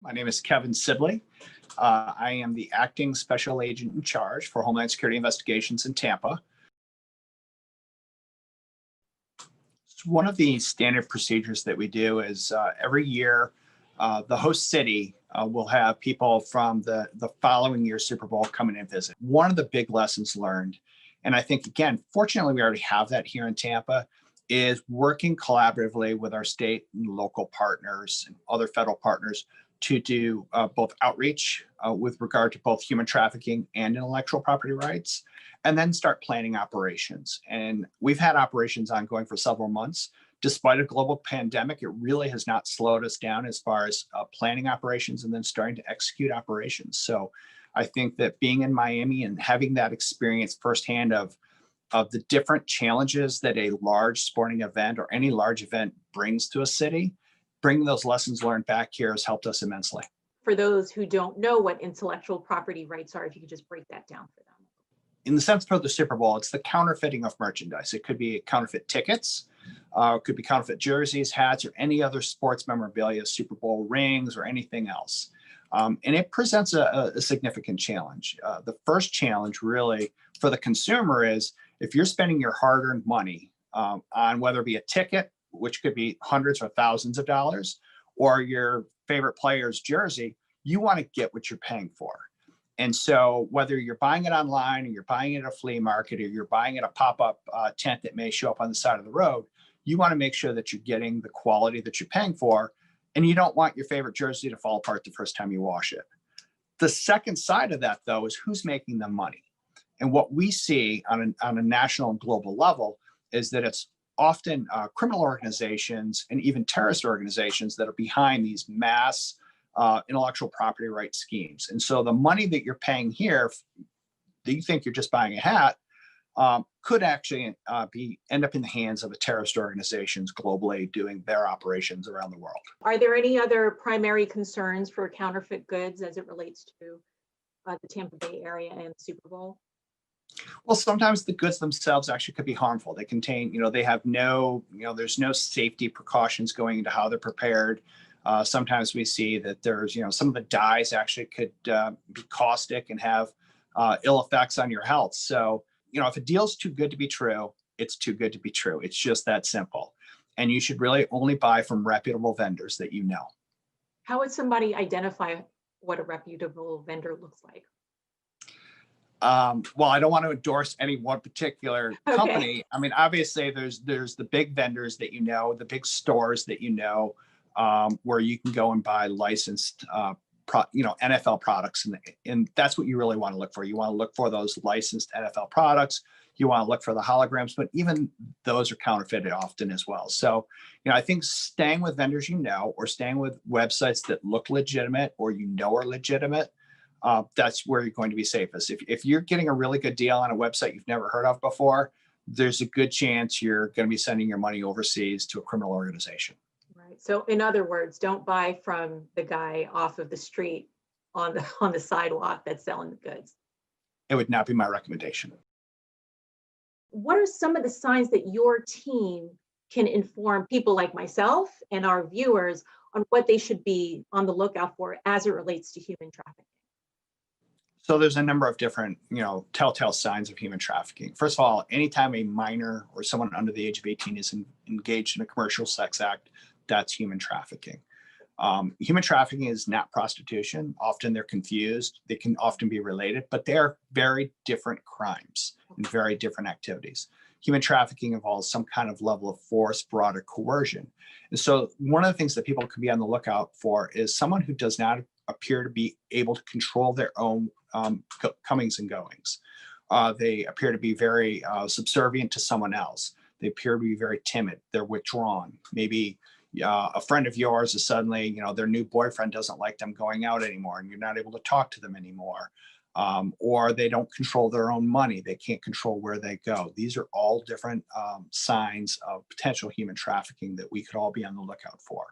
My name is Kevin Sibley. I am the acting special agent in charge for Homeland Security investigations in Tampa. One of the standard procedures that we do is every year, the host city will have people from the following year's Super Bowl come in and visit. One of the big lessons learned, and I think, again, fortunately, we already have that here in Tampa, is working collaboratively with our state and local partners and other federal partners to do both outreach with regard to both human trafficking and intellectual property rights, and then start planning operations. And we've had operations ongoing for several months. Despite a global pandemic, it really has not slowed us down as far as planning operations and then starting to execute operations. So I think that being in Miami and having that experience firsthand of the different challenges that a large sporting event or any large event brings to a city, bringing those lessons learned back here has helped us immensely. For those who don't know what intellectual property rights are, if you could just break that down for them. In the sense of the Super Bowl, it's the counterfeiting of merchandise. It could be counterfeit tickets, it could be counterfeit jerseys, hats, or any other sports memorabilia, Super Bowl rings, or anything else. And it presents a significant challenge. The first challenge really for the consumer is if you're spending your hard-earned money on whether it be a ticket, which could be hundreds or thousands of dollars, or your favorite player's jersey, you want to get what you're paying for. And so whether you're buying it online or you're buying it at a flea market or you're buying it at a pop-up tent that may show up on the side of the road, you want to make sure that you're getting the quality that you're paying for, and you don't want your favorite jersey to fall apart the first time you wash it. The second side of that, though, is who's making the money. And what we see on a national and global level is that it's often criminal organizations and even terrorist organizations that are behind these mass intellectual property rights schemes. And so the money that you're paying here, that you think you're just buying a hat, could actually end up in the hands of the terrorist organizations globally doing their operations around the world. Are there any other primary concerns for counterfeit goods as it relates to the Tampa Bay area and the Super Bowl? Well, sometimes the goods themselves actually could be harmful. They contain, they have no, there's no safety precautions going into how they're prepared. Sometimes we see that there's, some of the dyes actually could be caustic and have ill effects on your health. So, if a deal's too good to be true, it's too good to be true. It's just that simple. And you should really only buy from reputable vendors that you know. How would somebody identify what a reputable vendor looks like? Well, I don't want to endorse any one particular company. I mean, obviously there's the big vendors that the big stores that where you can go and buy licensed NFL products, and that's what you really want to look for. You want to look for those licensed NFL products. You want to look for the holograms, but even those are counterfeited often as well. So, I think staying with vendors or staying with websites that look legitimate or are legitimate, that's where you're going to be safest. If you're getting a really good deal on a website you've never heard of before, there's a good chance you're going to be sending your money overseas to a criminal organization. Right. So in other words, don't buy from the guy off of the street on the sidewalk that's selling the goods. It would not be my recommendation. What are some of the signs that your team can inform people like myself and our viewers on what they should be on the lookout for as it relates to human trafficking? So there's a number of different, telltale signs of human trafficking. First of all, anytime a minor or someone under the age of 18 is engaged in a commercial sex act, that's human trafficking. Human trafficking is not prostitution. Often they're confused. They can often be related, but they are very different crimes and very different activities. Human trafficking involves some kind of level of force, fraud, or coercion. And so one of the things that people can be on the lookout for is someone who does not appear to be able to control their own comings and goings. They appear to be very subservient to someone else. They appear to be very timid. They're withdrawn. Maybe a friend of yours is suddenly, their new boyfriend doesn't like them going out anymore, and you're not able to talk to them anymore. Or they don't control their own money. They can't control where they go. These are all different signs of potential human trafficking that we could all be on the lookout for.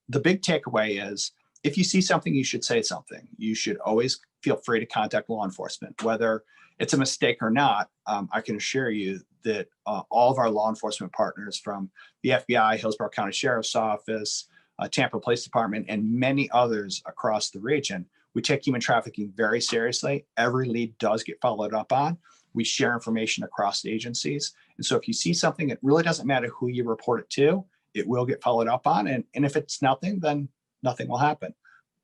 The big takeaway is, if you see something, you should say something. You should always feel free to contact law enforcement. Whether it's a mistake or not, I can assure you that all of our law enforcement partners, from the FBI, Hillsborough County Sheriff's Office, Tampa Police Department, and many others across the region. We take human trafficking very seriously. Every lead does get followed up on. We share information across the agencies. And so if you see something, it really doesn't matter who you report it to, it will get followed up on. And if it's nothing, then nothing will happen.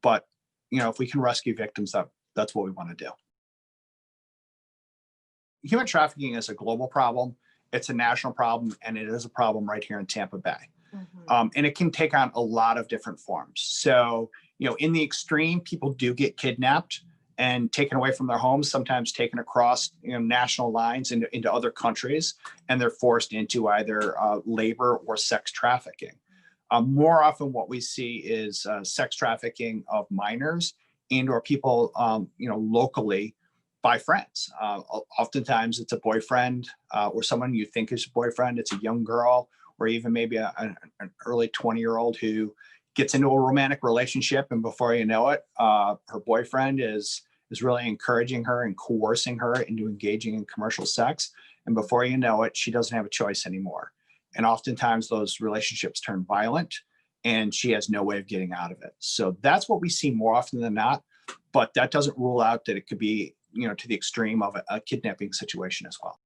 But, if we can rescue victims, that's what we want to do. Human trafficking is a global problem. It's a national problem, and it is a problem right here in Tampa Bay. And it can take on a lot of different forms. So, in the extreme, people do get kidnapped and taken away from their homes, sometimes taken across national lines into other countries, and they're forced into either labor or sex trafficking. More often what we see is sex trafficking of minors and/or people, locally by friends. Oftentimes it's a boyfriend or someone you think is a boyfriend. It's a young girl or even maybe an early 20-year-old who gets into a romantic relationship, and before you know it, her boyfriend is really encouraging her and coercing her into engaging in commercial sex. And before you know it, she doesn't have a choice anymore. And oftentimes those relationships turn violent and she has no way of getting out of it. So that's what we see more often than not, but that doesn't rule out that it could be, to the extreme of a kidnapping situation as well.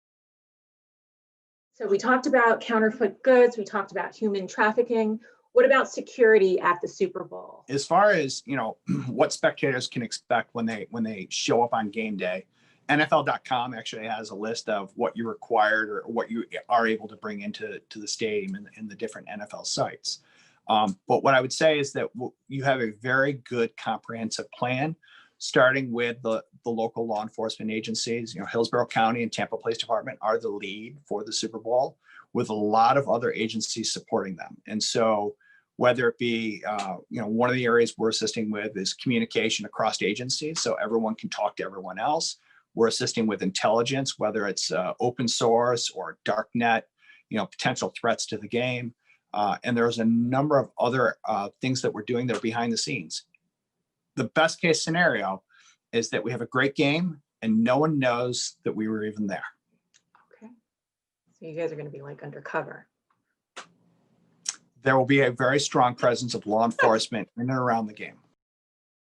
So we talked about counterfeit goods, we talked about human trafficking. What about security at the Super Bowl? As far as, what spectators can expect when they show up on game day, NFL.com actually has a list of what you're required or what you are able to bring into the stadium and the different NFL sites. But what I would say is that you have a very good comprehensive plan, starting with the local law enforcement agencies. Hillsborough County and Tampa Police Department are the lead for the Super Bowl, with a lot of other agencies supporting them. And so whether it be, one of the areas we're assisting with is communication across agencies, so everyone can talk to everyone else. We're assisting with intelligence, whether it's open source or dark net, potential threats to the game. And there's a number of other things that we're doing that are behind the scenes. The best case scenario is that we have a great game and no one knows that we were even there. Okay. So you guys are going to be like undercover. There will be a very strong presence of law enforcement in and around the game.